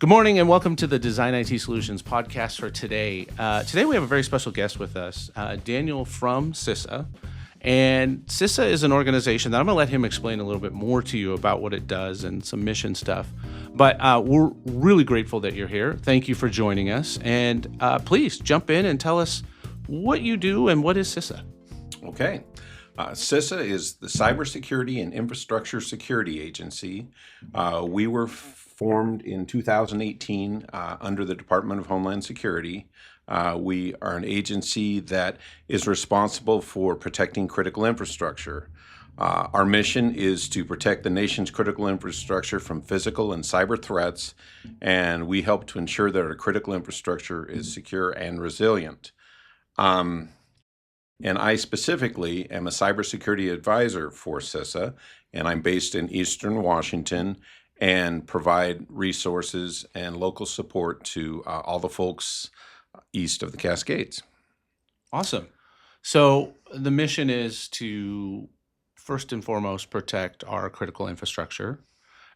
Good morning and welcome to the Design IT Solutions podcast for today. Today we have a very special guest with us, Daniel from CISA. And CISA is an organization that I'm going to let him explain a little bit more to you about what it does and some mission stuff. But we're really grateful that you're here. Thank you for joining us. And please jump in and tell us what you do and what is CISA. Okay. CISA is the Cybersecurity and Infrastructure Security Agency. We were formed in 2018 under the Department of Homeland Security. We are an agency that is responsible for protecting critical infrastructure. Our mission is to protect the nation's critical infrastructure from physical and cyber threats, and we help to ensure that our critical infrastructure is secure and resilient. And I specifically am a cybersecurity advisor for CISA, and I'm based in Eastern Washington and provide resources and local support to all the folks east of the Cascades. Awesome. So the mission is to first and foremost protect our critical infrastructure.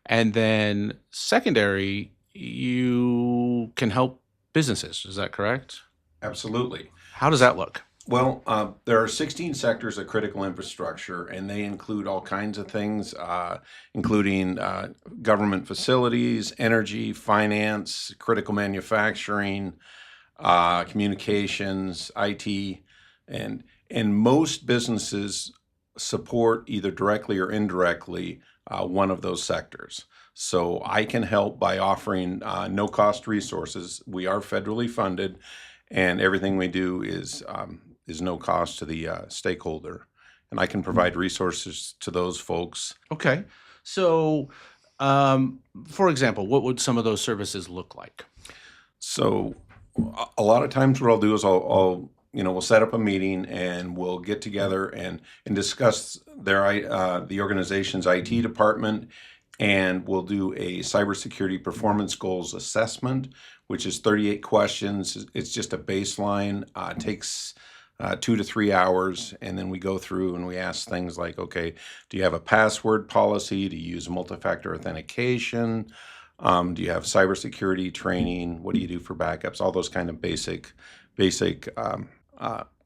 And then secondary, you can help businesses. Is that correct? Absolutely. How does that look? Well, there are 16 sectors of critical infrastructure, and they include all kinds of things, including government facilities, energy, finance, critical manufacturing, communications, IT, and most businesses support either directly or indirectly one of those sectors. So I can help by offering no-cost resources. We are federally funded, and everything we do is no cost to the stakeholder. And I can provide resources to those folks. Okay. So, for example, what would some of those services look like? So a lot of times what I'll do is we'll set up a meeting and we'll get together and discuss the organization's IT department, and we'll do a cybersecurity performance goals assessment, which is 38 questions. It's just a baseline. It takes 2 to 3 hours, and then we go through and we ask things like, okay, do you have a password policy? Do you use multi-factor authentication? Do you have cybersecurity training? What do you do for backups? All those kind of basic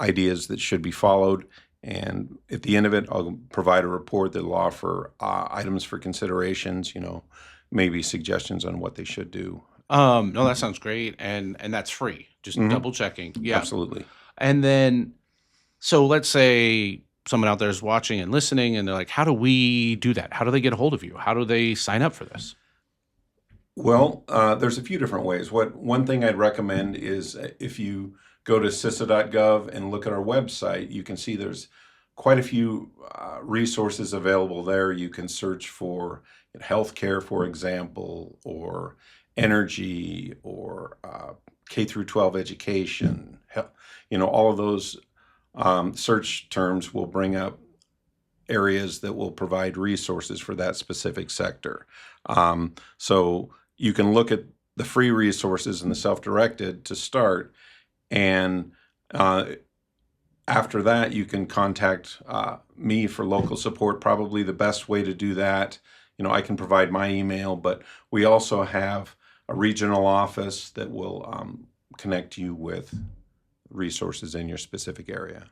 ideas that should be followed. And at the end of it, I'll provide a report that'll offer items for considerations, maybe suggestions on what they should do. No, that sounds great. And that's free. Just double checking. Yeah, absolutely. And then, so let's say someone out there is watching and listening and they're like, how do we do that? How do they get a hold of you? How do they sign up for this? Well, there's a few different ways. One thing I'd recommend is if you go to CISA.gov and look at our website, you can see there's quite a few resources available there. You can search for healthcare, for example, or energy, or K through 12 education. All of those search terms will bring up areas that will provide resources for that specific sector. So you can look at the free resources and the self-directed to start, and after that you can contact me for local support. Probably the best way to do that, I can provide my email, but we also have a regional office that will connect you with resources in your specific area.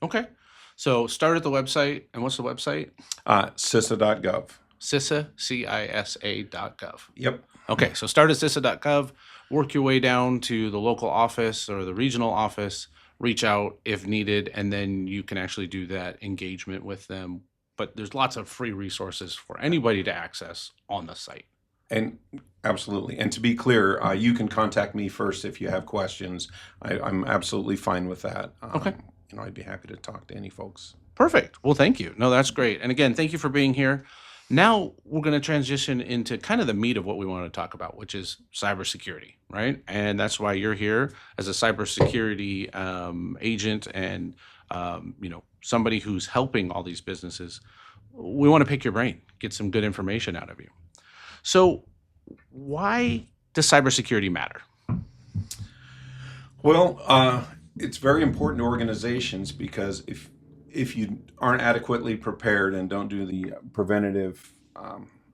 Okay. So start at the website. And what's the website? CISA.gov. CISA, CISA.gov. Yep. Okay. So start at CISA.gov, work your way down to the local office or the regional office, reach out if needed, and then you can actually do that engagement with them. But there's lots of free resources for anybody to access on the site. And absolutely. And to be clear, you can contact me first if you have questions. I'm absolutely fine with that. Okay. I'd be happy to talk to any folks. Perfect. Well, thank you. No, that's great. And again, thank you for being here. Now we're going to transition into kind of the meat of what we want to talk about, which is cybersecurity, right? And that's why you're here as a cybersecurity agent and, somebody who's helping all these businesses. We want to pick your brain, get some good information out of you. So why does cybersecurity matter? Well, it's very important to organizations because if you aren't adequately prepared and don't do the preventative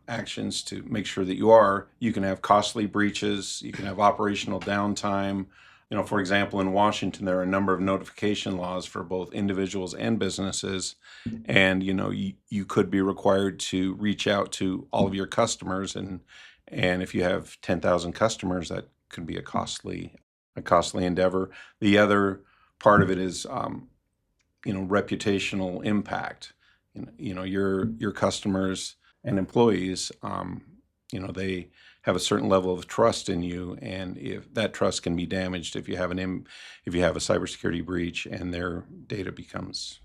actions to make sure that you can have costly breaches, you can have operational downtime. For example, in Washington, there are a number of notification laws for both individuals and businesses. And, you could be required to reach out to all of your customers. And if you have 10,000 customers, that could be a costly endeavor. The other part of it is, reputational impact. Your customers and employees, they have a certain level of trust in you, and if that trust can be damaged if you have if you have a cybersecurity breach and their data becomes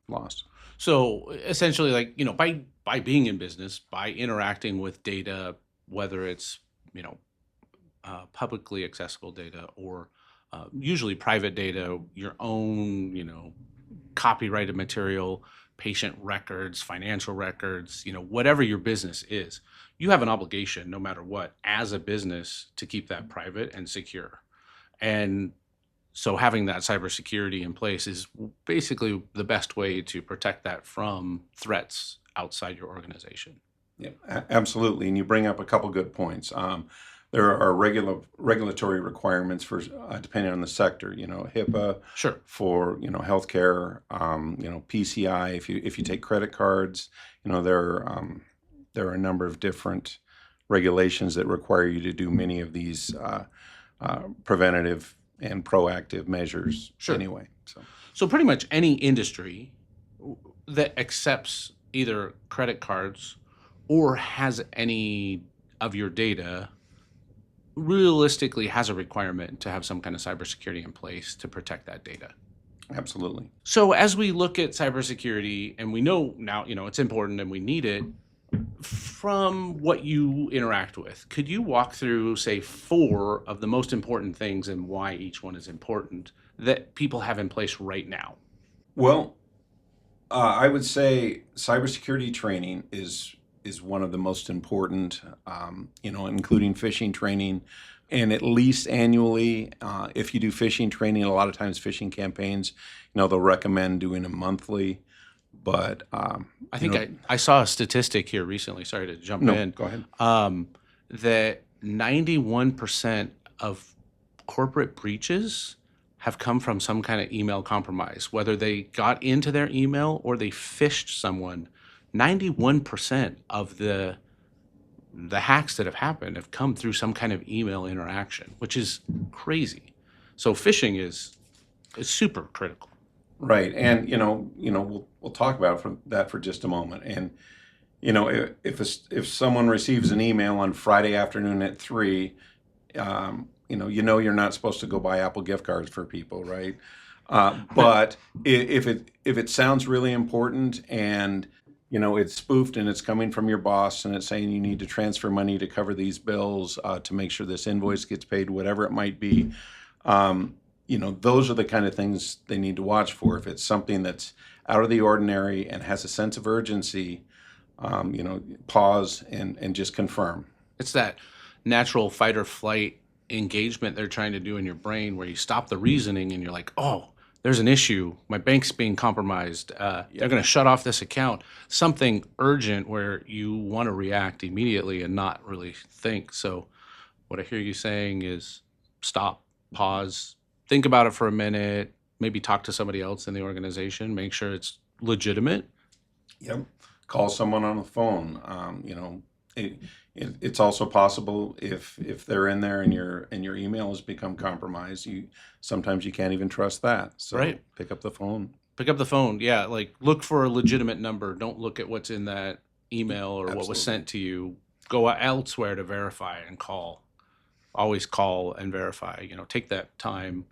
lost. So essentially, like, by being in business, by interacting with data, whether it's, publicly accessible data or usually private data, your own, copyrighted material, patient records, financial records, whatever your business is, you have an obligation, no matter what, as a business to keep that private and secure. And so having that cybersecurity in place is basically the best way to protect that from threats outside your organization. Yeah, absolutely. And you bring up a couple good points. There are regulatory requirements for depending on the sector. HIPAA Sure. for healthcare. PCI if you take credit cards. There are a number of different regulations that require you to do many of these preventative and proactive measures. Sure. Anyway. So pretty much any industry that accepts either credit cards or has any of your data realistically has a requirement to have some kind of cybersecurity in place to protect that data. Absolutely. So as we look at cybersecurity, and we know now, it's important and we need it, from what you interact with, could you walk through, say, 4 of the most important things and why each one is important that people have in place right now? Well, I would say cybersecurity training is one of the most important, including phishing training, and at least annually. If you do phishing training, a lot of times phishing campaigns, they'll recommend doing a monthly. But I think I saw a statistic here recently. Sorry to jump in. Go ahead. That 91% of corporate breaches have come from some kind of email compromise, whether they got into their email or they phished someone. 91% of the hacks that have happened have come through some kind of email interaction, which is crazy. So phishing is super critical. Right, and we'll talk about that for just a moment. And if someone receives an email on Friday afternoon at 3, you're not supposed to go buy Apple gift cards for people, right? But if it sounds really important and it's spoofed and it's coming from your boss and it's saying you need to transfer money to cover these bills, to make sure this invoice gets paid, whatever it might be. Those are the kind of things they need to watch for. If it's something that's out of the ordinary and has a sense of urgency, pause and just confirm. It's that natural fight or flight engagement they're trying to do in your brain where you stop the reasoning and you're like, oh, there's an issue. My bank's being compromised. They're going to shut off this account. Something urgent where you want to react immediately and not really think. So what I hear you saying is stop, pause, think about it for a minute, maybe talk to somebody else in the organization, make sure it's legitimate. Yep. Call someone on the phone. It's also possible if they're in there and your email has become compromised, sometimes you can't even trust that. So Right. Pick up the phone. Pick up the phone. Yeah, like look for a legitimate number. Don't look at what's in that email or what was Absolutely. sent to you. Go elsewhere to verify and call. Always call and verify. Take that time.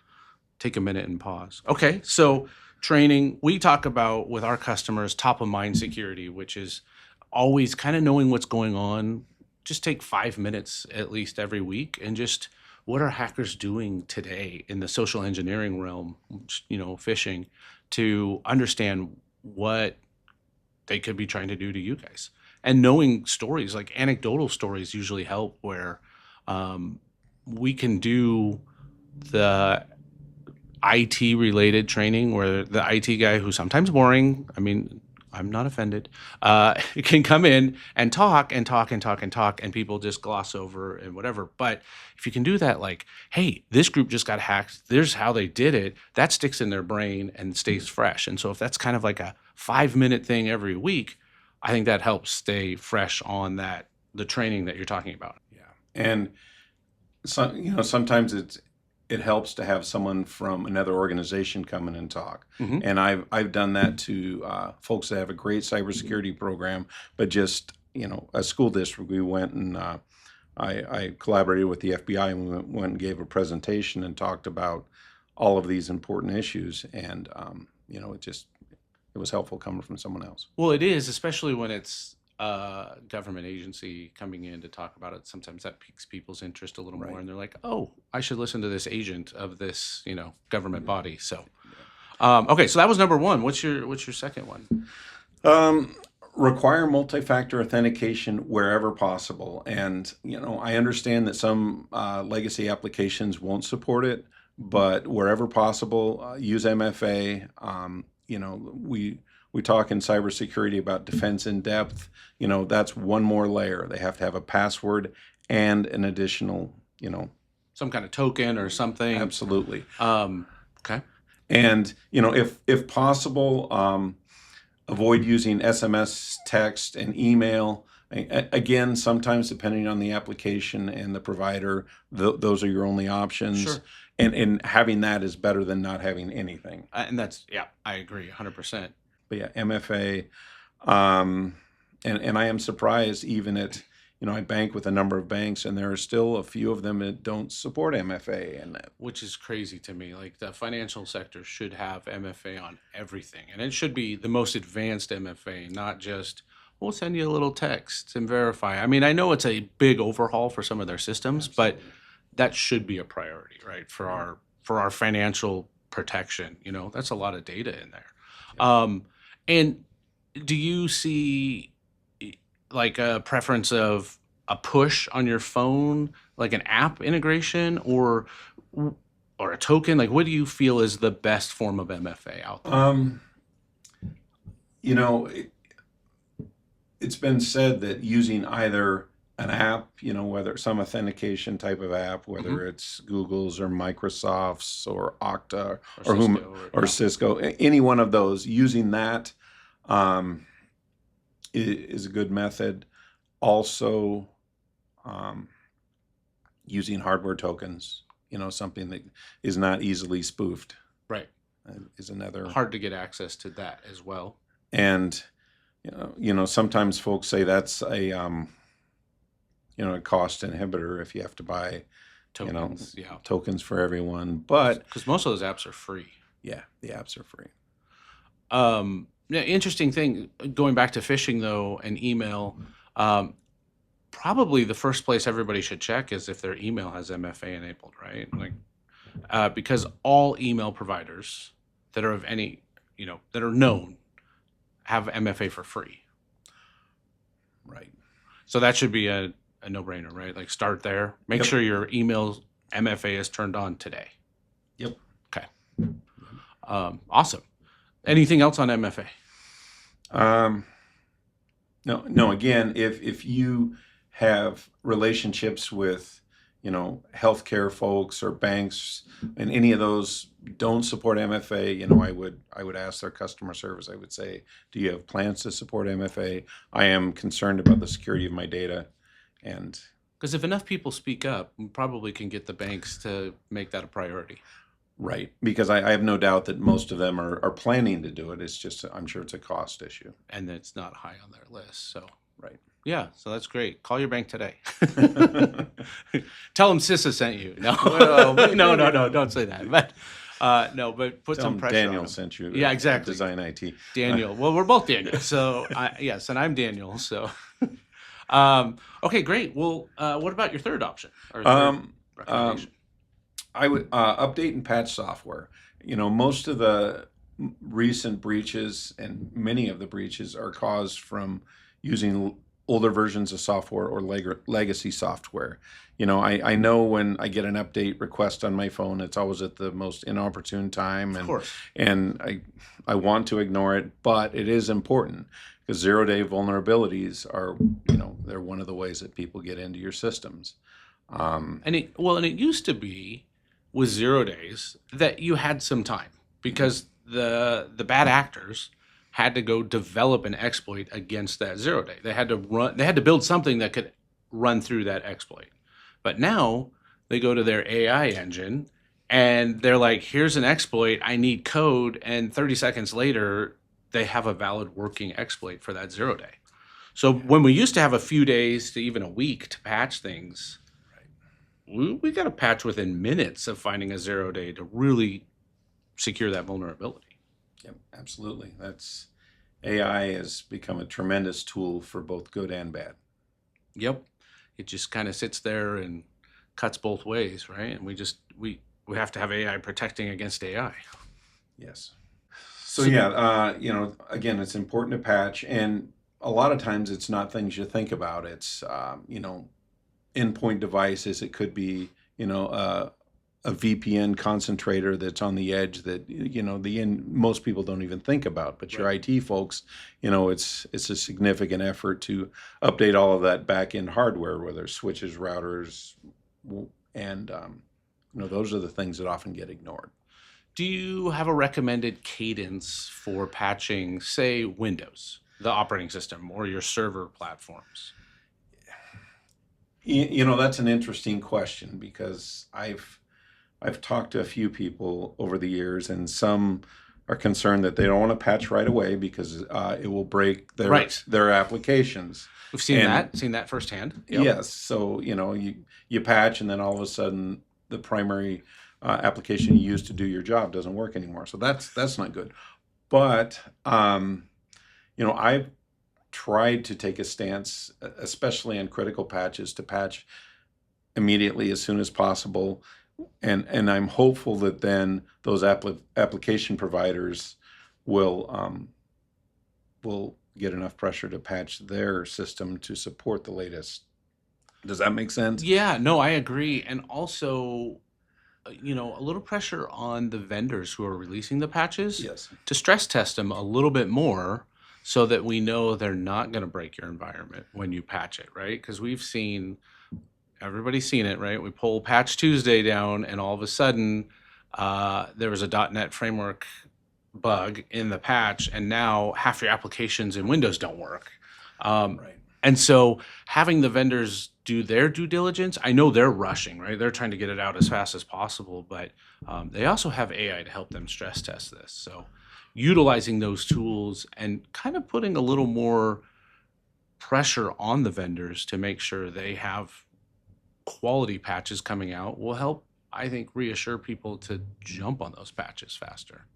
Take a minute and pause. Okay, so training, we talk about with our customers top of mind security, which is always kind of knowing what's going on. Just take 5 minutes at least every week and just what are hackers doing today in the social engineering realm, phishing, to understand what they could be trying to do to you guys. And knowing stories, like anecdotal stories usually help where we can do the IT related training where the IT guy who's sometimes boring, I'm not offended, can come in and talk and talk and talk and talk, and people just gloss over and whatever. But if you can do that, like, hey, this group just got hacked, there's how they did it, that sticks in their brain and stays fresh. And so if that's kind of like a 5-minute thing every week, I think that helps stay fresh on the training that you're talking about. Yeah. And sometimes it helps to have someone from another organization come in and talk. Mhm. And I've done that to folks that have a great cybersecurity program, but just a school district. We went and I collaborated with the FBI, and we went and gave a presentation and talked about all of these important issues. And it was helpful coming from someone else. Well, it is, especially when it's a government agency coming in to talk about it. Sometimes that piques people's interest a little more, Right. and they're like, "Oh, I should listen to this agent of this, government body." So, okay, so that was number one. What's your second one? Require multi-factor authentication wherever possible. And, I understand that some legacy applications won't support it, but wherever possible, use MFA. We talk in cybersecurity about defense in depth. That's one more layer. They have to have a password and an additional, Some kind of token or something. absolutely. Okay. And, if possible, avoid using SMS, text, and email. Again, sometimes depending on the application and the provider, those are your only options. Sure. And having that is better than not having anything. And I agree 100%. But yeah, MFA. And I am surprised even at, I bank with a number of banks, and there are still a few of them that don't support MFA. And Which is crazy to me. Like, the financial sector should have MFA on everything, and it should be the most advanced MFA, not just, we'll send you a little text and verify. I mean, I know it's a big overhaul for some of their systems, but that should be a priority, right? For our financial protection. That's a lot of data in there. And do you see like a preference of a push on your phone, like an app integration, or a token? Like, what do you feel is the best form of MFA out there? It's been said that using either an app, whether some authentication type of app, whether it's Google's or Microsoft's or Okta or Cisco, any one of those, using that is a good method. Also, using hardware tokens, something that is not easily spoofed, Right. is another. Hard to get access to that as well. And sometimes folks say that's a cost inhibitor if you have to buy Tokens, tokens for everyone. But because most of those apps are free. yeah, the apps are free. Interesting thing, going back to phishing though, and email, probably the first place everybody should check is if their email has MFA enabled, right? Like, because all email providers that are of any, that are known have MFA for free. Right. So that should be a no-brainer, right? Like, start there. Make Yep. sure your email MFA is turned on today. Yep. Okay. Awesome. Anything else on MFA? No. Again, if you have relationships with, healthcare folks or banks, and any of those don't support MFA, I would ask their customer service. I would say, do you have plans to support MFA? I am concerned about the security of my data, and Because if enough people speak up, we probably can get the banks to make that a priority. right, because I have no doubt that most of them are planning to do it. It's just, I'm sure it's a cost issue. And it's not high on their list. So, Right. yeah, so that's great. Call your bank today. Tell them CISA sent you. No, Well, no, don't say that. But no, but put Tell some them pressure Daniel on them. sent you. Yeah, exactly. Design IT. Daniel. Well, we're both Daniel. So yes, and I'm Daniel. So okay, great. Well, what about your third option or third recommendation? I would update and patch software. Most of the recent breaches and many of the breaches are caused from using older versions of software or legacy software. I know when I get an update request on my phone, it's always at the most inopportune time, Of course. and I want to ignore it, but it is important because zero-day vulnerabilities are, they're one of the ways that people get into your systems. And it used to be with 0 days that you had some time because the bad actors had to go develop an exploit against that 0 day. They had to build something that could run through that exploit. But now they go to their AI engine and they're like, here's an exploit, I need code, and 30 seconds later they have a valid working exploit for that 0 day. So when we used to have a few days to even a week to patch things, we got to patch within minutes of finding a 0 day to really secure that vulnerability. Yep, absolutely. AI has become a tremendous tool for both good and bad. Yep. It just kind of sits there and cuts both ways, right? And we have to have AI protecting against AI. Yes. So yeah, again, it's important to patch, and a lot of times it's not things you think about. It's endpoint devices. It could be a VPN concentrator that's on the edge that most people don't even think about. But your IT folks, it's a significant effort to update all of that back end hardware, whether it's switches, routers, and those are the things that often get ignored. Do you have a recommended cadence for patching, say, Windows, the operating system, or your server platforms? That's an interesting question because I've talked to a few people over the years, and some are concerned that they don't want to patch right away because it will break their applications. We've seen that firsthand. Yep. Yes, so you patch, and then all of a sudden the primary application you used to do your job doesn't work anymore. So that's not good. But I've tried to take a stance, especially on critical patches, to patch immediately as soon as possible. And I'm hopeful that then those application providers will get enough pressure to patch their system to support the latest. Does that make sense? Yeah, no, I agree. And also, a little pressure on the vendors who are releasing the patches Yes. to stress test them a little bit more so that we know they're not going to break your environment when you patch it, right? Because everybody's seen it, right? We pull Patch Tuesday down, and all of a sudden, there was a .NET framework bug in the patch, and now half your applications in Windows don't work. Right. And so having the vendors do their due diligence, I know they're rushing, right? They're trying to get it out as fast as possible, but they also have AI to help them stress test this. So utilizing those tools and kind of putting a little more pressure on the vendors to make sure they have quality patches coming out will help, I think, reassure people to jump on those patches faster.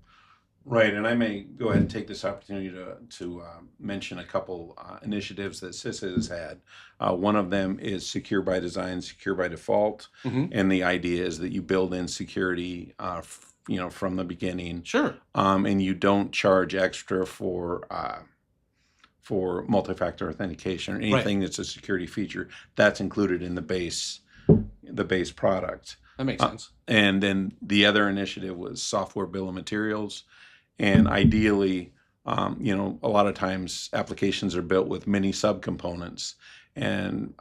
Right, and I may go ahead and take this opportunity to mention a couple initiatives that CISA has had. One of them is Secure by Design, Secure by Default, and the idea is that you build in security, from the beginning. Sure. And you don't charge extra for multi-factor authentication or anything that's a security feature. That's included in the base product. That makes sense. And then the other initiative was software bill of materials. And ideally, a lot of times applications are built with many subcomponents. And,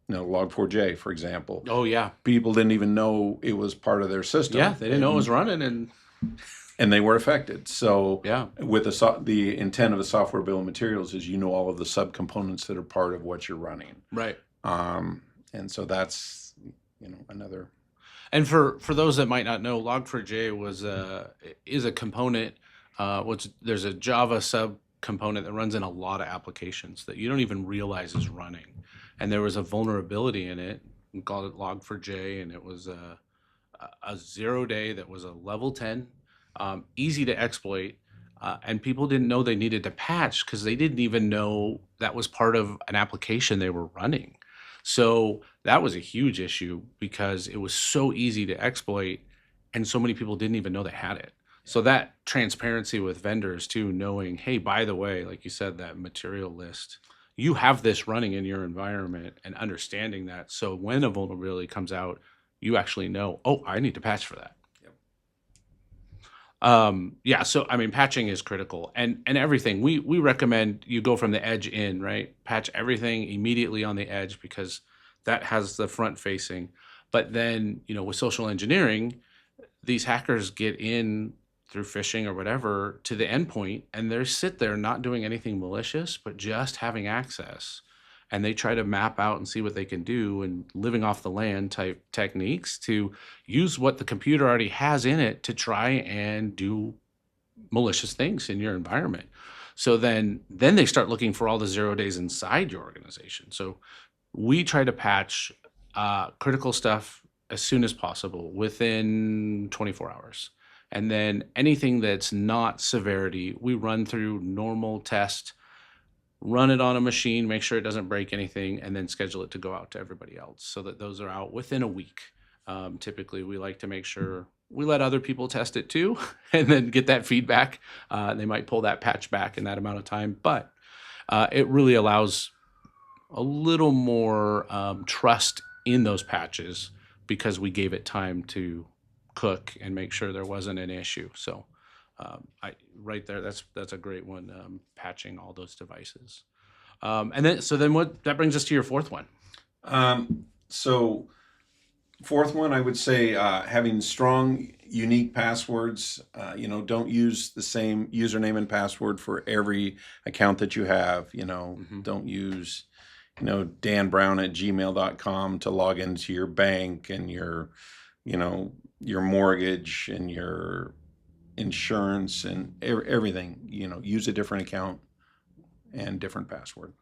Log4j, for example. Oh, yeah. People didn't even know it was part of their system. Yeah, they didn't know it was running. And they were affected. So yeah, with the intent of a software bill of materials is all of the subcomponents that are part of what you're running. Right. And so that's, another. And for those that might not know, Log4j is a component. There's a Java subcomponent that runs in a lot of applications that you don't even realize is running. And there was a vulnerability in it. We called it Log4j, and it was a 0 day that was a level 10, easy to exploit. And people didn't know they needed to patch because they didn't even know that was part of an application they were running. So that was a huge issue because it was so easy to exploit and so many people didn't even know they had it. So that transparency with vendors too, knowing, hey, by the way, like you said, that material list you have this running in your environment and understanding that. So when a vulnerability comes out, you actually know, oh, I need to patch for that. Yeah, so I mean, patching is critical, and everything. We recommend you go from the edge in, right? Patch everything immediately on the edge because that has the front facing. But then, with social engineering, these hackers get in through phishing or whatever to the endpoint, and they sit there not doing anything malicious, but just having access. And they try to map out and see what they can do, and living off the land type techniques to use what the computer already has in it to try and do malicious things in your environment. So then they start looking for all the 0 days inside your organization. So we try to patch critical stuff as soon as possible within 24 hours. And then anything that's not severity, we run through normal test, run it on a machine, make sure it doesn't break anything, and then schedule it to go out to everybody else so that those are out within a week. Typically, we like to make sure we let other people test it too and then get that feedback. They might pull that patch back in that amount of time, but it really allows a little more trust in those patches because we gave it time to cook and make sure there wasn't an issue. So right there, that's a great one, patching all those devices. And then what that brings us to your fourth one. So fourth one, I would say having strong, unique passwords. Don't use the same username and password for every account that you have. Don't use, danbrown@gmail.com to log into your bank and your mortgage and your insurance and everything. Use a different account and different password.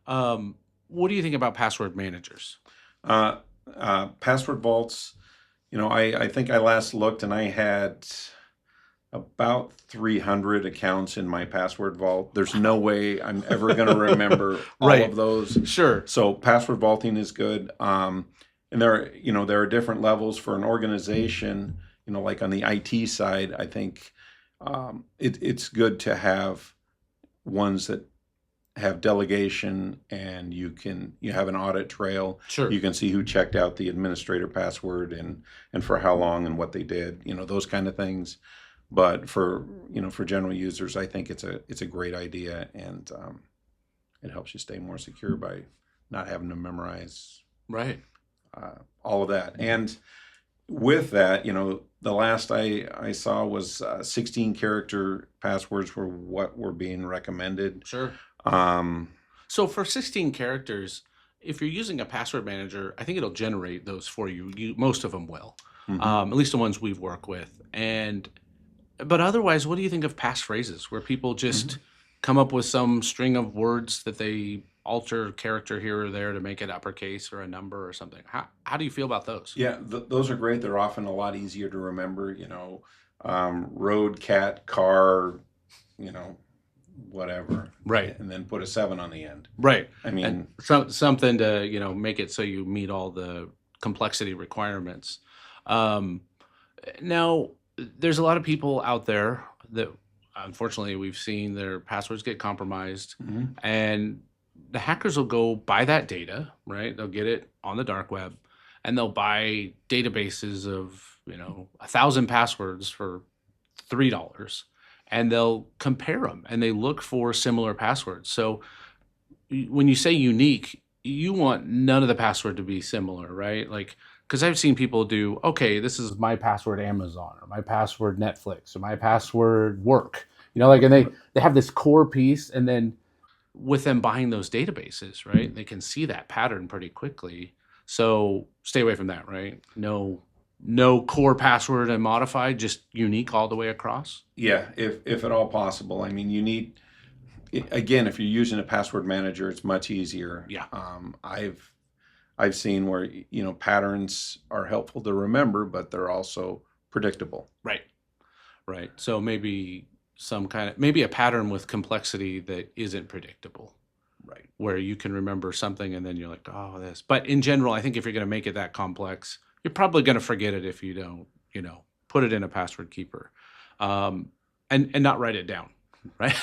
What do you think about password managers? Password vaults, I think I last looked and I had about 300 accounts in my password vault. There's no way I'm ever going to remember all Right. of those. Sure. So password vaulting is good. And there are different levels for an organization, like on the IT side. I think it's good to have ones that have delegation and you have an audit trail. Sure. You can see who checked out the administrator password and for how long and what they did, those kind of things. But for general users, I think it's a great idea, and it helps you stay more secure by not having to memorize Right. all of that. And with that, the last I saw was 16 character passwords were what were being recommended. Sure. Um, So for 16 characters, if you're using a password manager, I think it'll generate those for you. Most of them will, at least the ones we've worked with. But otherwise, what do you think of passphrases where people just come up with some string of words that they alter character here or there to make it uppercase or a number or something? How do you feel about those? Yeah, those are great. They're often a lot easier to remember. Road, cat, car, whatever. Right. And then put a 7 on the end. Right. I mean, And something to make it so you meet all the complexity requirements. Now, there's a lot of people out there that unfortunately we've seen their passwords get compromised, and the hackers will go buy that data, right? They'll get it on the dark web, and they'll buy databases of 1,000 passwords for $3, and they'll compare them and they look for similar passwords. So when you say unique, you want none of the password to be similar, right? Like, because I've seen people do, okay, this is my password Amazon, or my password Netflix, or my password work, and they have this core piece, and then with them buying those databases, right, they can see that pattern pretty quickly. So stay away from that, right? No core password and modified, just unique all the way across. Yeah, if at all possible. I mean, you need, again, if you're using a password manager, it's much easier. Yeah. I've seen where patterns are helpful to remember, but they're also predictable. Right. So maybe maybe a pattern with complexity that isn't predictable. Right. Where you can remember something and then you're like, oh, this. But in general, I think if you're going to make it that complex, you're probably going to forget it if you don't, put it in a password keeper, and not write it down, right?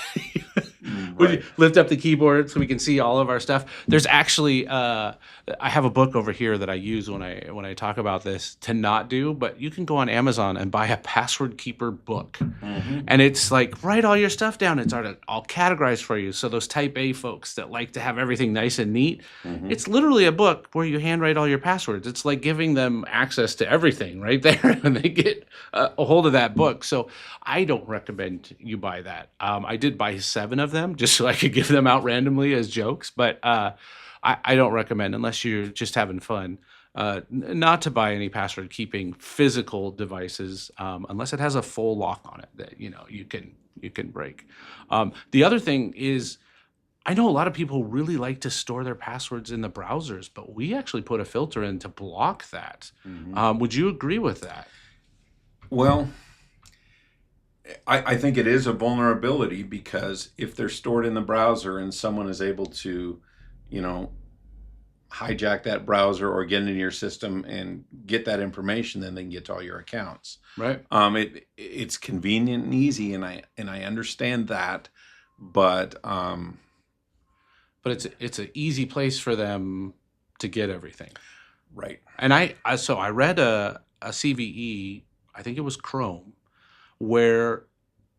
Would you Right. lift up the keyboard so we can see all of our stuff? There's actually, I have a book over here that I use when I talk about this to not do, but you can go on Amazon and buy a password keeper book. And it's like, write all your stuff down. It's all categorized for you. So those type A folks that like to have everything nice and neat, it's literally a book where you handwrite all your passwords. It's like giving them access to everything right there when they get a hold of that book. So I don't recommend you buy that. I did buy 7 of them just so I could give them out randomly as jokes, but I don't recommend, unless you're just having fun, not to buy any password keeping physical devices unless it has a full lock on it that you can break. The other thing is, I know a lot of people really like to store their passwords in the browsers, but we actually put a filter in to block that. Would you agree with that? Well, I think it is a vulnerability, because if they're stored in the browser and someone is able to, you know, hijack that browser or get into your system and get that information, then they can get to all your accounts. Right. It's convenient and easy, and I understand that, but But it's an easy place for them to get everything. right. And I read a CVE, I think it was Chrome, where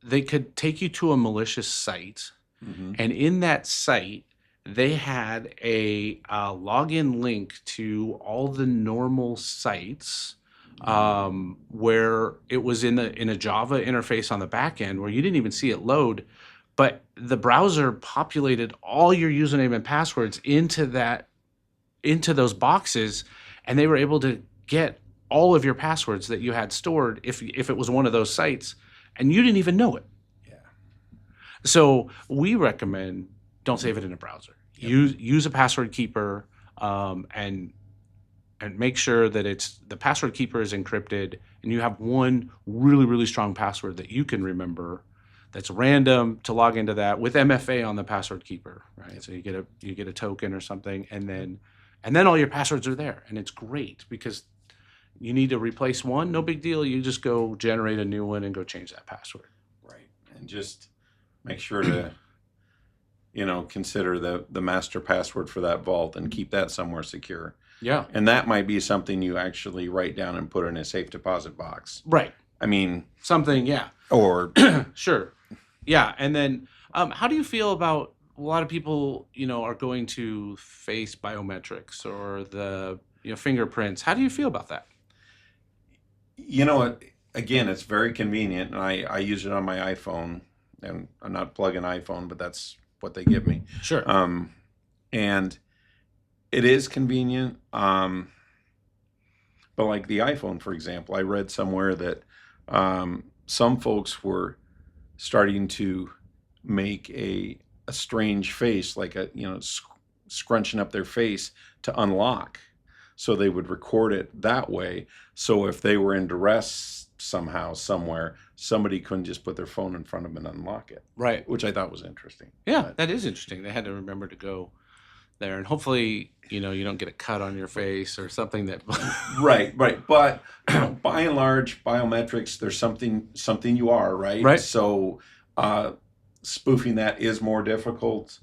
they could take you to a malicious site, and in that site they had a login link to all the normal sites, where it was in a Java interface on the back end where you didn't even see it load, but the browser populated all your username and passwords into those boxes, and they were able to get all of your passwords that you had stored if it was one of those sites, and you didn't even know it. Yeah. So we recommend, don't save it in a browser. Use a password keeper, and make sure that the password keeper is encrypted, and you have one really, really strong password that you can remember that's random to log into that with MFA on the password keeper, right? So you get a token or something, and then all your passwords are there, and it's great because you need to replace one, no big deal. You just go generate a new one and go change that password. Right. And just make sure to, consider the master password for that vault and keep that somewhere secure. Yeah. And that might be something you actually write down and put in a safe deposit box. Right. I mean, Something, yeah. or Sure. Yeah. And then how do you feel about a lot of people, are going to face biometrics or the fingerprints? How do you feel about that? again, it's very convenient, and I use it on my iPhone, and I'm not plug-in iPhone, but that's what they give me. Sure. And it is convenient. But like the iPhone, for example, I read somewhere that some folks were starting to make a strange face, like scrunching up their face to unlock. So they would record it that way. So if they were in duress somehow, somewhere, somebody couldn't just put their phone in front of them and unlock it. Right. Which I thought was interesting. Yeah, But- that is interesting. They had to remember to go there, and hopefully, you don't get a cut on your face or something that. Right. But by and large, biometrics, there's something you are, right? Right. So spoofing that is more difficult.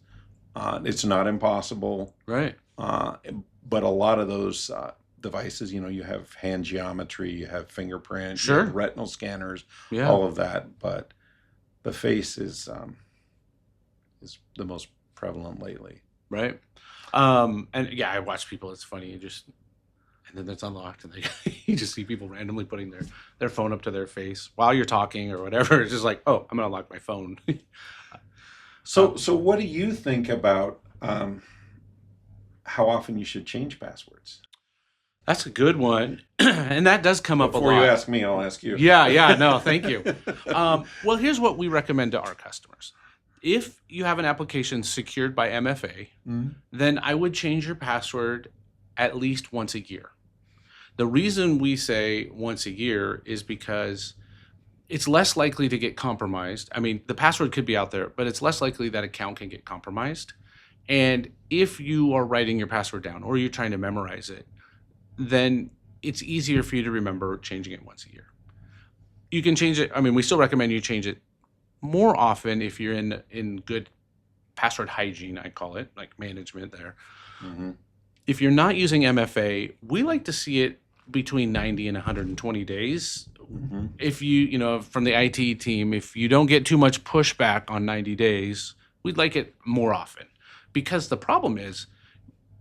It's not impossible. Right. But a lot of those devices, you have hand geometry, you have fingerprint, Sure. you have retinal scanners, Yeah. all of that. But the face is the most prevalent lately. Right. And yeah, I watch people. It's funny. And then it's unlocked, and you just see people randomly putting their phone up to their face while you're talking or whatever. It's just like, oh, I'm gonna unlock my phone. So what do you think about how often you should change passwords? That's a good one, and that does come up a lot. Before you ask me, I'll ask you. Yeah, no, thank you. Well, here's what we recommend to our customers. If you have an application secured by MFA, then I would change your password at least once a year. The reason we say once a year is because it's less likely to get compromised. I mean, the password could be out there, but it's less likely that account can get compromised. And if you are writing your password down or you're trying to memorize it, then it's easier for you to remember changing it once a year. You can change it. I mean, we still recommend you change it more often if you're in good password hygiene, I call it, like management there. Mm-hmm. If you're not using MFA, we like to see it between 90 and 120 days. Mm-hmm. If from the IT team, if you don't get too much pushback on 90 days, we'd like it more often. Because the problem is,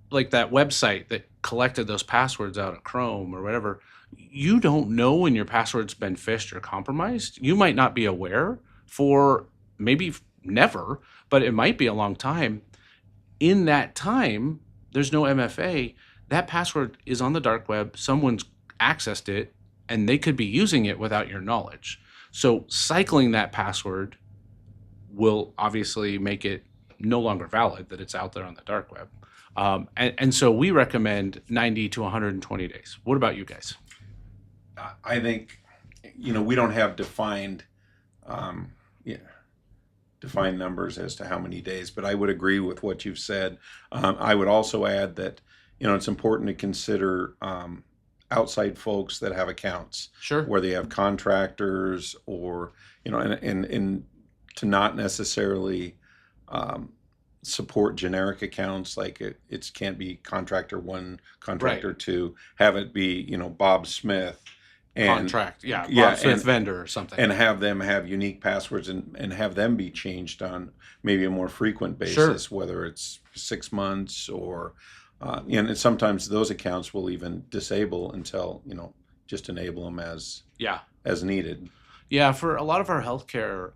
like that website that collected those passwords out of Chrome or whatever, you don't know when your password's been phished or compromised. You might not be aware for maybe never, but it might be a long time. In that time, there's no MFA. That password is on the dark web. Someone's accessed it and they could be using it without your knowledge. So cycling that password will obviously make it no longer valid that it's out there on the dark web. And so we recommend 90 to 120 days. What about you guys? I think, we don't have defined, yeah, defined numbers as to how many days, but I would agree with what you've said. I would also add that, it's important to consider outside folks that have accounts. Sure. Where they have contractors or, and to not necessarily support generic accounts, like it can't be contractor one, contractor Right. two, have it be, Bob Smith and Contract. Yeah. yeah, Bob Smith and vendor or something. and have them have unique passwords and have them be changed on maybe a more frequent Sure. basis, whether it's 6 months or and sometimes those accounts will even disable until, just enable them as Yeah. needed. Yeah. For a lot of our healthcare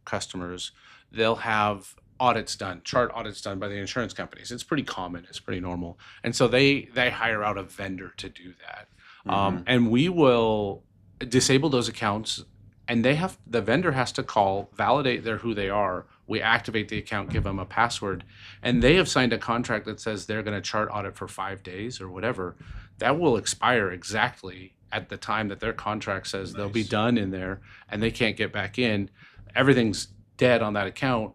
customers, they'll have audits done, chart audits done by the insurance companies. It's pretty common. It's pretty normal. And so they hire out a vendor to do that. And we will disable those accounts, and the vendor has to call, validate who they are. We activate the account, give them a password, and they have signed a contract that says they're going to chart audit for 5 days or whatever. That will expire exactly at the time that their contract says they'll be Nice. done in there, and they can't get back in. Everything's dead on that account.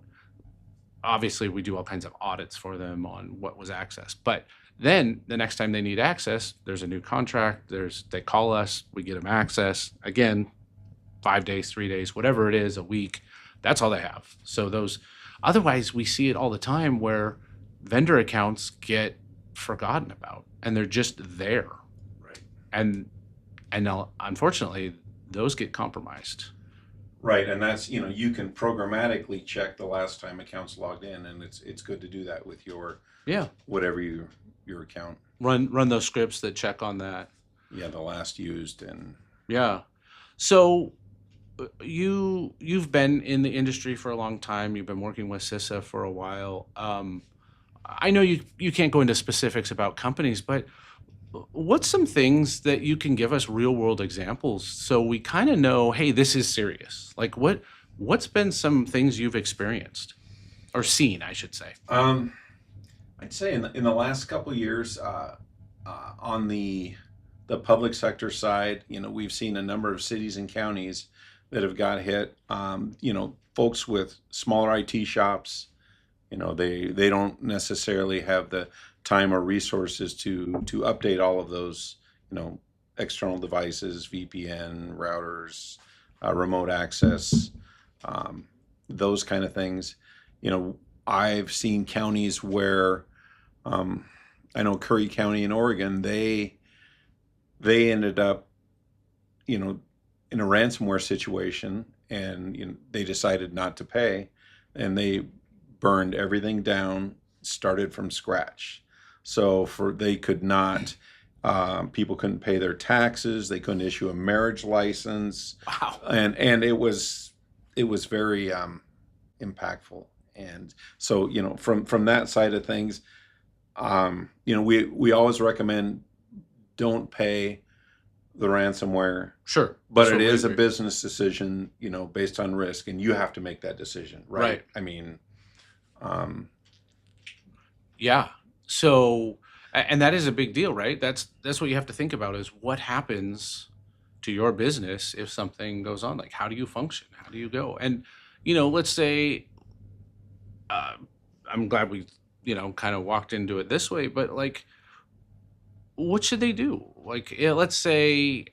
Obviously, we do all kinds of audits for them on what was accessed, but then the next time they need access, there's a new contract. They call us, we get them access. Again, 5 days, 3 days, whatever it is, a week. That's all they have. So otherwise, we see it all the time where vendor accounts get forgotten about and they're just there. Right. And now, unfortunately, those get compromised. Right, and that's, you can programmatically check the last time accounts logged in, and it's good to do that with your Yeah. whatever your account. Run those scripts that check on that. Yeah, the last used and Yeah. So you've been in the industry for a long time. You've been working with CISA for a while. I know you can't go into specifics about companies, but what's some things that you can give us real world examples so we kind of know, hey, this is serious? Like what's been some things you've experienced or seen, I should say? I'd say in the last couple of years, on the public sector side, we've seen a number of cities and counties that have got hit. Folks with smaller IT shops, they don't necessarily have the time or resources to update all of those, external devices, VPN, routers, remote access, those kind of things. I've seen counties where I know Curry County in Oregon, they ended up, in a ransomware situation, and they decided not to pay, and they burned everything down, started from scratch. So they could not, people couldn't pay their taxes, they couldn't issue a marriage license. Wow. And it was very impactful. And so, from that side of things, we always recommend don't pay the ransomware, Sure. but So it is a agree. business decision, based on risk, and you have to make that decision, right? Right. I mean, Yeah. So, and that is a big deal, right? That's what you have to think about is what happens to your business if something goes on. Like, how do you function? How do you go? And, let's say, I'm glad we, kind of walked into it this way, but like, what should they do? Like, yeah, let's say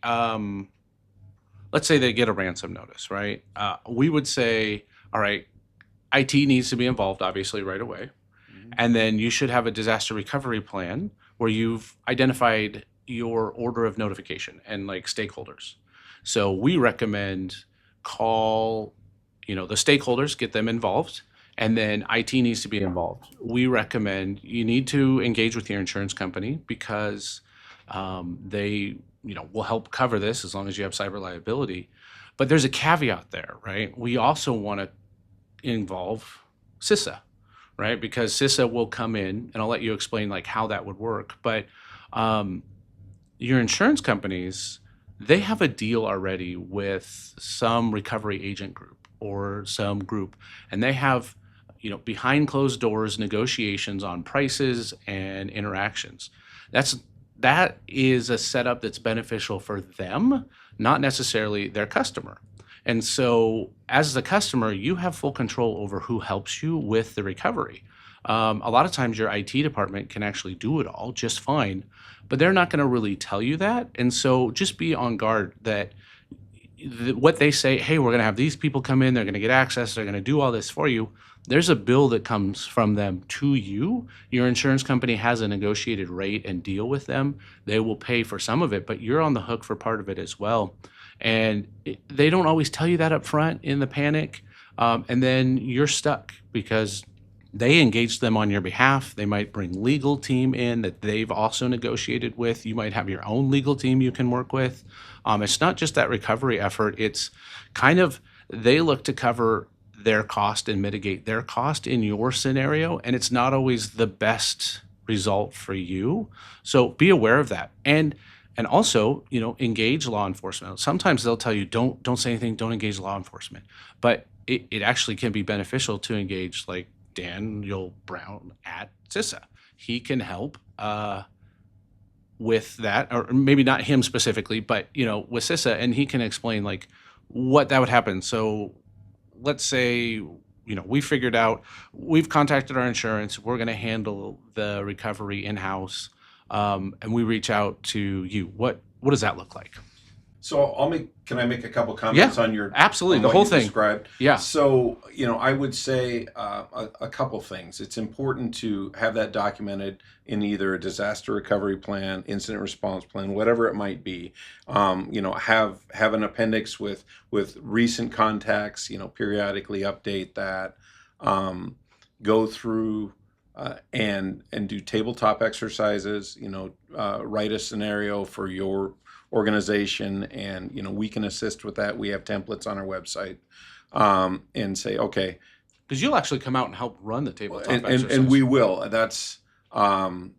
they get a ransom notice, right? We would say, all right, IT needs to be involved, obviously, right away. And then you should have a disaster recovery plan where you've identified your order of notification and like stakeholders. So we recommend call, the stakeholders, get them involved, and then IT needs to be involved. We recommend you need to engage with your insurance company because they, will help cover this as long as you have cyber liability. But there's a caveat there, right? We also want to involve CISA, right? Because CISA will come in, and I'll let you explain like how that would work. But your insurance companies, they have a deal already with some recovery agent group or some group, and they have, behind closed doors negotiations on prices and interactions. That is a setup that's beneficial for them, not necessarily their customer. And so, as the customer, you have full control over who helps you with the recovery. A lot of times, your IT department can actually do it all just fine, but they're not going to really tell you that. And so, just be on guard that what they say, hey, we're going to have these people come in, they're going to get access, they're going to do all this for you. There's a bill that comes from them to you. Your insurance company has a negotiated rate and deal with them. They will pay for some of it, but you're on the hook for part of it as well. And they don't always tell you that up front in the panic. And then you're stuck because they engage them on your behalf. They might bring legal team in that they've also negotiated with. You might have your own legal team you can work with. It's not just that recovery effort. It's kind of, they look to cover their cost and mitigate their cost in your scenario. And it's not always the best result for you. So be aware of that. And also, engage law enforcement. Sometimes they'll tell you, don't say anything, don't engage law enforcement. But it actually can be beneficial to engage like Daniel Brown at CISA. He can help with that, or maybe not him specifically, but with CISA, and he can explain like what that would happen. So let's say we figured out, we've contacted our insurance, we're going to handle the recovery in-house, and we reach out to you. What does that look like? So can I make a couple comments on your, absolutely, on the what whole you thing. described? Yeah. So, I would say a couple things. It's important to have that documented in either a disaster recovery plan, incident response plan, whatever it might be. Have an appendix with recent contacts, periodically update that. Go through and do tabletop exercises, write a scenario for your organization, and we can assist with that. We have templates on our website, and say, okay, because you'll actually come out and help run the tabletop and we will. That's a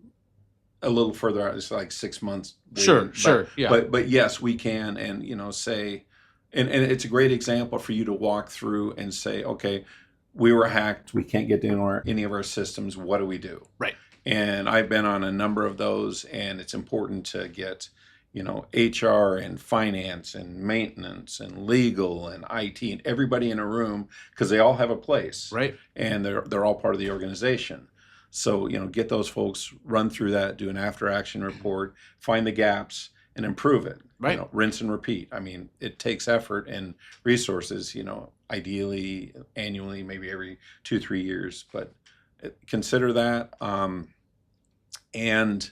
little further out. It's like 6 months waiting. Sure, yeah. But yes, we can, and say, and it's a great example for you to walk through and say, okay, we were hacked, we can't get into any of our systems, what do we do? Right. And I've been on a number of those, and it's important to get HR and finance and maintenance and legal and IT and everybody in a room, because they all have a place, right? And they're all part of the organization. So get those folks, run through that, do an after action report, find the gaps, and improve it. Right. Rinse and repeat. I mean, it takes effort and resources. Ideally annually, maybe every 2-3 years, but consider that. And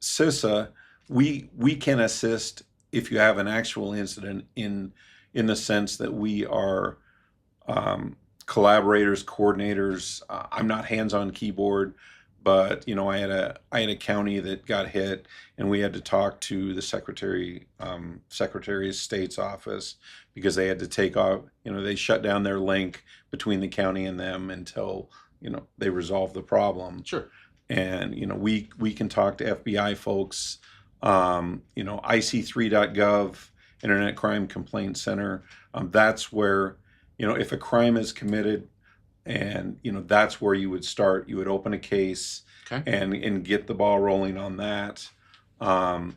CISA. We can assist if you have an actual incident in the sense that we are collaborators, coordinators. I'm not hands-on keyboard, but I had a county that got hit, and we had to talk to the Secretary of State's office because they had to take off. They shut down their link between the county and them until they resolve the problem. Sure. And we can talk to FBI folks. IC3.gov, Internet Crime Complaint Center. That's where, if a crime is committed, and that's where you would start. You would open a case, okay, and get the ball rolling on that. And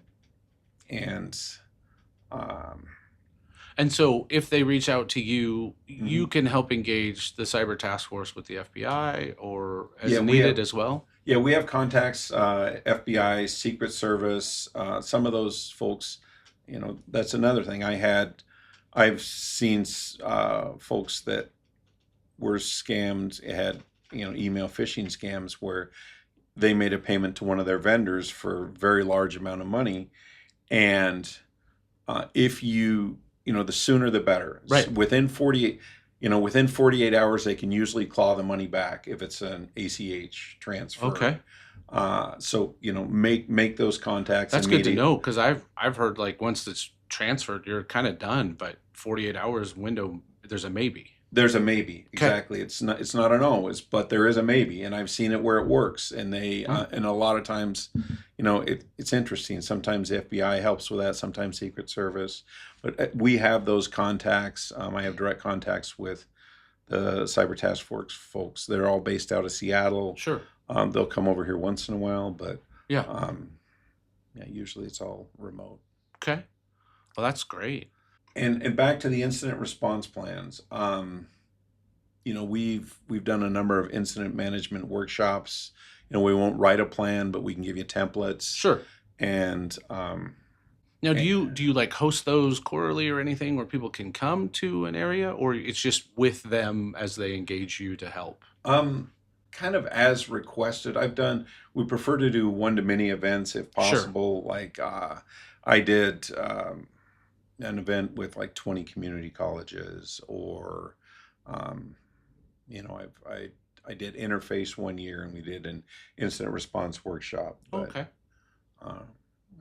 so if they reach out to you, you can help engage the cyber task force with the FBI or as needed as well? Yeah, we have contacts, FBI, Secret Service, some of those folks, that's another thing. I've seen folks that were scammed, had email phishing scams where they made a payment to one of their vendors for a very large amount of money, and if the sooner the better. Right. Within 48 hours, they can usually claw the money back if it's an ACH transfer. Okay. So make those contacts. That's good to know, because I've heard like once it's transferred, you're kind of done, but 48 hours window, there's a maybe. There's a maybe. Okay. Exactly. It's not an always, but there is a maybe, and I've seen it where it works. And they and a lot of times, it's interesting. Sometimes the FBI helps with that. Sometimes Secret Service, but we have those contacts. I have direct contacts with the Cyber Task Force folks. They're all based out of Seattle. Sure. They'll come over here once in a while, but Yeah. usually it's all remote. Okay. Well, that's great. And back to the incident response plans. We've done a number of incident management workshops. We won't write a plan, but we can give you templates. Sure. And Now, do you like host those quarterly or anything where people can come to an area, or it's just with them as they engage you to help? kind of as requested. We prefer to do one-to-many events if Sure. possible. Like I did an event with like 20 community colleges, or I did interface one year, and we did an incident response workshop. But Okay. uh,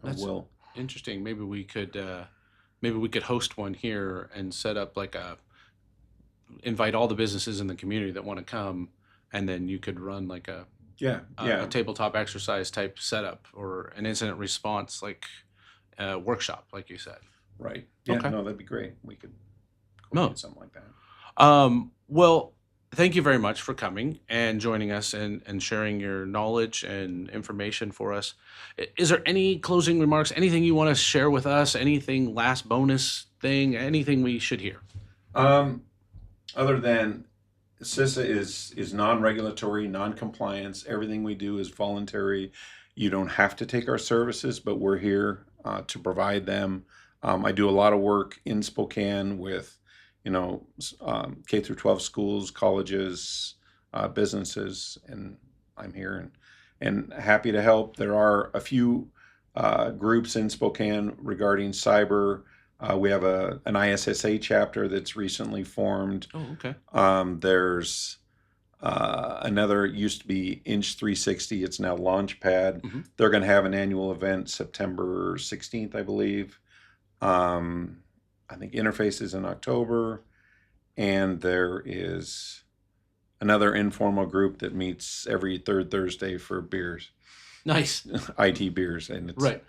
That's we'll interesting. Maybe we could host one here and set up like invite all the businesses in the community that want to come, and then you could run like a tabletop exercise type setup or an incident response workshop, like you said. Right. Yeah, Okay. no, that'd be great. We could No. coordinate something like that. Well, thank you very much for coming and joining us and sharing your knowledge and information for us. Is there any closing remarks, anything you want to share with us, anything last bonus thing, anything we should hear? Other than CISA is non-regulatory, non-compliance. Everything we do is voluntary. You don't have to take our services, but we're here to provide them. I do a lot of work in Spokane with, K through 12 schools, colleges, businesses, and I'm here and happy to help. There are a few groups in Spokane regarding cyber. We have an ISSA chapter that's recently formed. Oh, okay. There's another, used to be Inch 360. It's now Launchpad. Mhm. They're going to have an annual event September 16th, I believe. I think Interface is in October. And there is another informal group that meets every third Thursday for beers, Nice. IT beers. And it's, Right.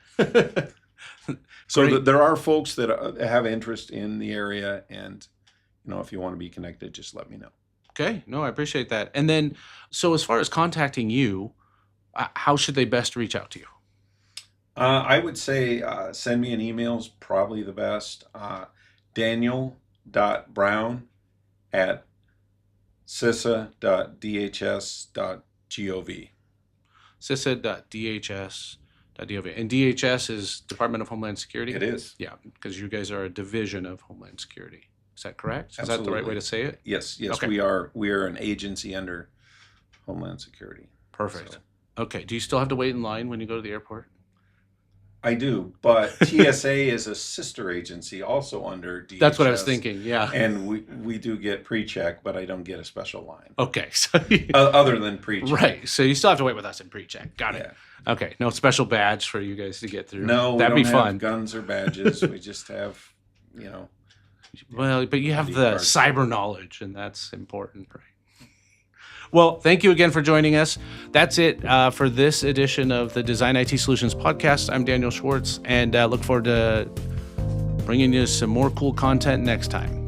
so Great. there are folks that have interest in the area, and if you want to be connected, just let me know. Okay. No, I appreciate that. And then, so as far as contacting you, how should they best reach out to you? I would say send me an email is probably the best. Daniel.brown@cisa.dhs.gov. CISA.dhs.gov. And DHS is Department of Homeland Security? It is. Yeah, because you guys are a division of Homeland Security. Is that correct? Is that the right way to say it? Yes, Okay. we are an agency under Homeland Security. Perfect. So, Okay. Do you still have to wait in line when you go to the airport? I do, but TSA is a sister agency also under DHS. That's what I was thinking. Yeah. And we do get pre-check, but I don't get a special line Okay. So other than pre-check. right. So you still have to wait with us in pre-check. Got it. Yeah. Okay. No special badge for you guys to get through. No, That'd we be don't have fun. guns or badges. We just have, Well, but you have ID the cards. cyber knowledge, and that's important, right? Well, thank you again for joining us. That's it for this edition of the Design IT Solutions podcast. I'm Daniel Schwartz, and look forward to bringing you some more cool content next time.